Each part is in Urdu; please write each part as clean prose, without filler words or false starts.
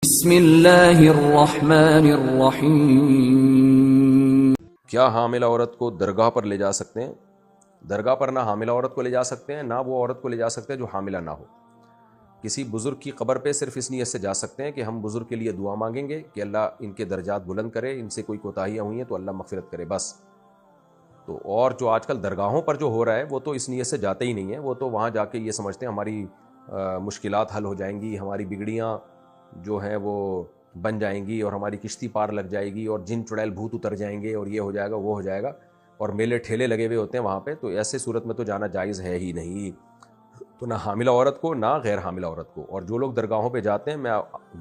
بسم اللہ الرحمن الرحیم۔ کیا حاملہ عورت کو درگاہ پر لے جا سکتے ہیں؟ درگاہ پر نہ حاملہ عورت کو لے جا سکتے ہیں، نہ وہ عورت کو لے جا سکتے ہیں جو حاملہ نہ ہو۔ کسی بزرگ کی قبر پہ صرف اس نیت سے جا سکتے ہیں کہ ہم بزرگ کے لیے دعا مانگیں گے کہ اللہ ان کے درجات بلند کرے، ان سے کوئی کوتاہیاں ہوئی ہیں تو اللہ مغفرت کرے، بس۔ تو اور جو آج کل درگاہوں پر جو ہو رہا ہے وہ تو اس نیت سے جاتے ہی نہیں ہیں، وہ تو وہاں جا کے یہ سمجھتے ہیں ہماری مشکلات حل ہو جائیں گی، ہماری بگڑیاں جو ہیں وہ بن جائیں گی اور ہماری کشتی پار لگ جائے گی اور جن چڑیل بھوت اتر جائیں گے اور یہ ہو جائے گا وہ ہو جائے گا، اور میلے ٹھیلے لگے ہوئے ہوتے ہیں وہاں پہ، تو ایسے صورت میں تو جانا جائز ہے ہی نہیں۔ تو نہ حاملہ عورت کو نہ غیر حاملہ عورت کو۔ اور جو لوگ درگاہوں پہ جاتے ہیں، میں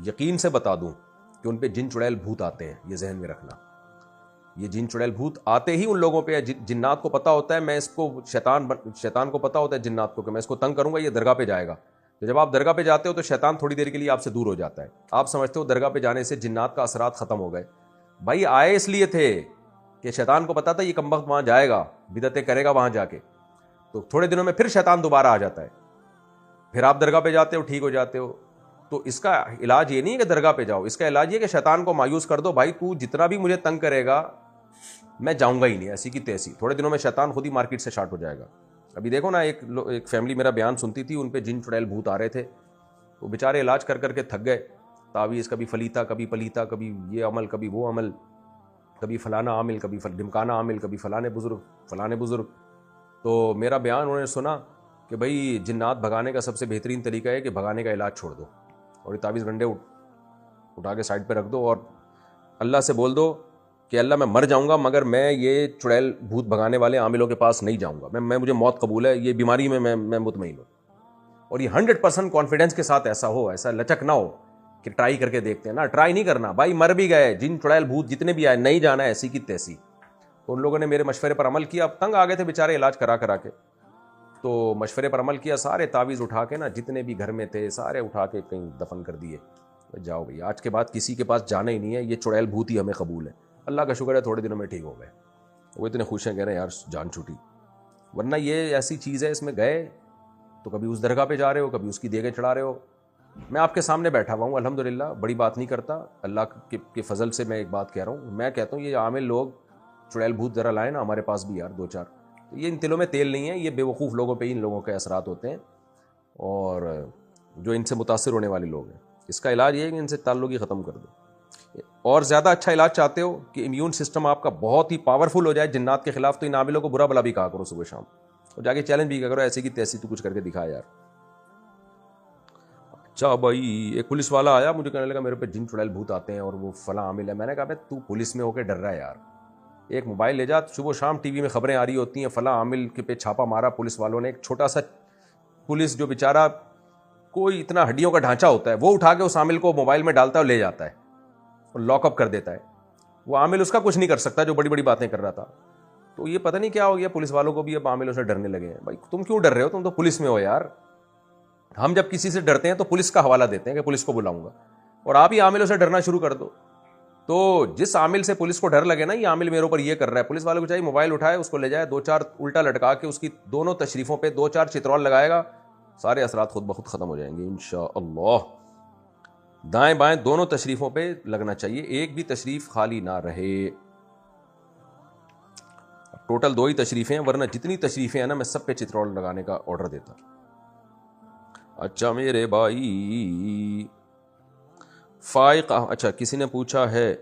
یقین سے بتا دوں کہ ان پہ جن چڑیل بھوت آتے ہیں، یہ ذہن میں رکھنا۔ یہ جن چڑیل بھوت آتے ہی ان لوگوں پہ، جنات کو پتہ ہوتا ہے میں اس کو شیطان کو پتہ ہوتا ہے جنات کو کہ میں اس کو تنگ کروں گا، یہ درگاہ پہ جائے گا۔ تو جب آپ درگاہ پہ جاتے ہو تو شیطان تھوڑی دیر کے لیے آپ سے دور ہو جاتا ہے، آپ سمجھتے ہو درگاہ پہ جانے سے جنات کا اثرات ختم ہو گئے۔ بھائی آئے اس لیے تھے کہ شیطان کو پتا تھا یہ کمبخت وہاں جائے گا، بدعتیں کرے گا وہاں جا کے، تو تھوڑے دنوں میں پھر شیطان دوبارہ آ جاتا ہے، پھر آپ درگاہ پہ جاتے ہو، ٹھیک ہو جاتے ہو۔ تو اس کا علاج یہ نہیں ہے کہ درگاہ پہ جاؤ، اس کا علاج یہ کہ شیطان کو مایوس کر دو، بھائی تو جتنا بھی مجھے تنگ کرے گا میں جاؤں گا ہی نہیں، ایسی کی تیسی۔ تھوڑے دنوں میں شیطان خود ہی مارکیٹ سے شارٹ ہو جائے گا۔ ابھی دیکھو نا، ایک فیملی میرا بیان سنتی تھی، ان پہ جن چڑیل بھوت آ رہے تھے، وہ بیچارے علاج کر کر کے تھک گئے، تعویذ کبھی فلیتا کبھی پلیتا، کبھی یہ عمل کبھی وہ عمل، کبھی فلانا عامل کبھی ڈمکانا عامل، کبھی فلانے بزرگ۔ تو میرا بیان انہوں نے سنا کہ بھائی جنات بھگانے کا سب سے بہترین طریقہ ہے کہ بھگانے کا علاج چھوڑ دو، اور یہ تعویذ گنڈے اٹھا کے سائڈ پہ رکھ دو اور اللہ سے بول دو کہ اللہ میں مر جاؤں گا مگر میں یہ چڑیل بھوت بھگانے والے عاملوں کے پاس نہیں جاؤں گا، مجھے موت قبول ہے، یہ بیماری میں میں مطمئن ہوں۔ اور یہ 100% کانفیڈنس کے ساتھ ایسا ہو، ایسا لچک نہ ہو کہ ٹرائی کر کے دیکھتے ہیں نا، ٹرائی نہیں کرنا بھائی، مر بھی گئے جن چڑیل بھوت جتنے بھی آئے، نہیں جانا ہے ایسی کی تیسی۔ تو ان لوگوں نے میرے مشورے پر عمل کیا، اب تنگ آ گئے تھے بیچارے علاج کرا کے، تو مشورے پر عمل کیا، سارے تعویذ اٹھا کے نا جتنے بھی گھر میں تھے سارے اٹھا کے کہیں دفن کر دیے۔ جاؤ بھائی، آج کے بعد کسی کے پاس جانا ہی نہیں ہے، یہ چڑیل بھوت ہی ہمیں قبول ہے۔ اللہ کا شکر ہے تھوڑے دنوں میں ٹھیک ہو گئے، وہ اتنے خوش ہیں، کہہ رہے ہیں یار جان چھوٹی، ورنہ یہ ایسی چیز ہے، اس میں گئے تو کبھی اس درگاہ پہ جا رہے ہو، کبھی اس کی دیگیں چڑھا رہے ہو۔ میں آپ کے سامنے بیٹھا ہوا ہوں الحمدللہ، بڑی بات نہیں کرتا، اللہ کے فضل سے میں ایک بات کہہ رہا ہوں، میں کہتا ہوں یہ عامل لوگ چڑیل بھوت ذرا لائیں نا ہمارے پاس بھی یار، دو چار، تو یہ ان دلوں میں تیل نہیں ہے، یہ بے وقوف لوگوں پہ ہی ان لوگوں کے اثرات ہوتے ہیں، اور جو ان سے متاثر ہونے والے لوگ ہیں، اس کا علاج یہ ہے کہ ان سے تعلق ہی ختم کر دو۔ اور زیادہ اچھا علاج چاہتے ہو کہ امیون سسٹم آپ کا بہت ہی پاورفل ہو جائے جنات کے خلاف، تو ان عاملوں کو برا بلا بھی کہا کرو صبح شام، اور جا کے چیلنج بھی کرو ایسے کی تیسی تو کچھ کر کے دکھا یار۔ اچھا بھائی، ایک پولیس والا آیا، مجھے کہنے لگا میرے پہ جن چڑیل بھوت آتے ہیں اور وہ فلاں عامل ہے۔ میں نے کہا بھائی تو پولیس میں ہو کے ڈر رہا ہے یار، ایک موبائل لے جا، صبح شام ٹی وی میں خبریں آ رہی ہوتی ہیں فلاں عامل کے پہ چھاپا مارا پولیس والوں نے، ایک چھوٹا سا پولیس جو بیچارہ کوئی اتنا ہڈیوں کا ڈھانچہ ہوتا ہے، وہ اٹھا کے اس عامل کو موبائل میں ڈالتا ہے اور لے جاتا ہے اور لاک اپ کر دیتا ہے، وہ عامل اس کا کچھ نہیں کر سکتا جو بڑی بڑی باتیں کر رہا تھا۔ تو یہ پتہ نہیں کیا ہو گیا، پولیس والوں کو بھی اب عاملوں سے ڈرنے لگے ہیں۔ بھائی تم کیوں ڈر رہے ہو، تم تو پولیس میں ہو یار۔ ہم جب کسی سے ڈرتے ہیں تو پولیس کا حوالہ دیتے ہیں کہ پولیس کو بلاؤں گا، اور آپ ہی عاملوں سے ڈرنا شروع کر دو۔ تو جس عامل سے پولیس کو ڈر لگے نا یہ عامل میرے اوپر یہ کر رہا ہے، پولیس والوں کو چاہیے موبائل اٹھائے، اس کو لے جائے، دو چار الٹا لٹکا کے اس کی دونوں تشریفوں پہ دو چار چترول لگائے گا، سارے اثرات خود بخود ختم ہو جائیں گے انشاءاللہ۔ دائیں بائیں دونوں تشریفوں پہ لگنا چاہیے، ایک بھی تشریف خالی نہ رہے۔ ٹوٹل 2 ہی تشریفیں ہیں، ورنہ جتنی تشریفیں ہیں نا میں سب پہ چترول لگانے کا آرڈر دیتا۔ اچھا میرے بھائی فائق، اچھا کسی نے پوچھا ہے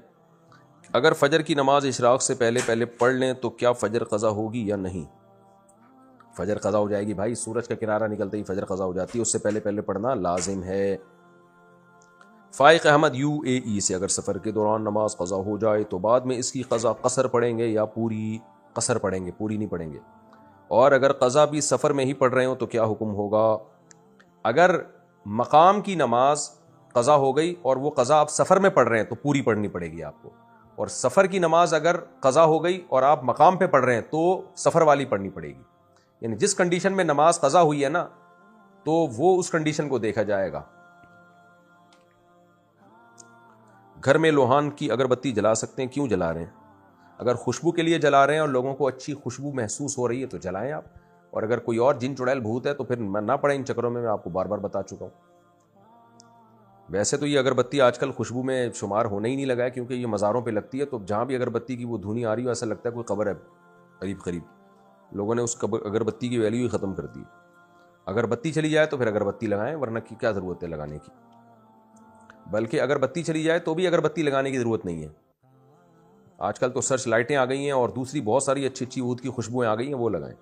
اگر فجر کی نماز اشراق سے پہلے پڑھ لیں تو کیا فجر قضا ہوگی یا نہیں؟ فجر قضا ہو جائے گی بھائی، سورج کا کنارہ نکلتے ہی فجر قضا ہو جاتی ہے، اس سے پہلے پڑھنا لازم ہے۔ فائق احمد UAE سے، اگر سفر کے دوران نماز قضا ہو جائے تو بعد میں اس کی قضا قصر پڑھیں گے یا پوری؟ قصر پڑھیں گے، پوری نہیں پڑھیں گے۔ اور اگر قضا بھی سفر میں ہی پڑھ رہے ہوں تو کیا حکم ہوگا؟ اگر مقام کی نماز قضا ہو گئی اور وہ قضا آپ سفر میں پڑھ رہے ہیں تو پوری پڑھنی پڑے گی آپ کو، اور سفر کی نماز اگر قضا ہو گئی اور آپ مقام پہ پڑھ رہے ہیں تو سفر والی پڑھنی پڑے گی۔ یعنی جس کنڈیشن میں نماز قضا ہوئی ہے نا تو وہ اس کنڈیشن کو دیکھا جائے گا۔ گھر میں لوہان کی اگربتی جلا سکتے ہیں، کیوں جلا رہے ہیں؟ اگر خوشبو کے لیے جلا رہے ہیں اور لوگوں کو اچھی خوشبو محسوس ہو رہی ہے تو جلائیں آپ، اور اگر کوئی اور جن چڑیل بھوت ہے تو پھر نہ پڑیں ان چکروں میں آپ کو بار بار بتا چکا ہوں۔ ویسے تو یہ اگربتی آج کل خوشبو میں شمار ہونے ہی نہیں لگا ہے، کیونکہ یہ مزاروں پہ لگتی ہے، تو جہاں بھی اگربتی کی وہ دھونی آ رہی ہو ایسا لگتا ہے کوئی قبر ہے قریب قریب. لوگوں نے اس اگربتی کی ویلیو ہی ختم کر دی. اگربتی چلی جائے تو پھر اگربتی لگائیں، ورنہ کی کیا ضرورت ہے لگانے کی. بلکہ اگربتی چلی جائے تو بھی اگربتی لگانے کی ضرورت نہیں ہے. آج کل تو سرچ لائٹیں آ گئی ہیں اور دوسری بہت ساری اچھی اچھی عود کی خوشبوئیں آ گئی ہیں، وہ لگائیں.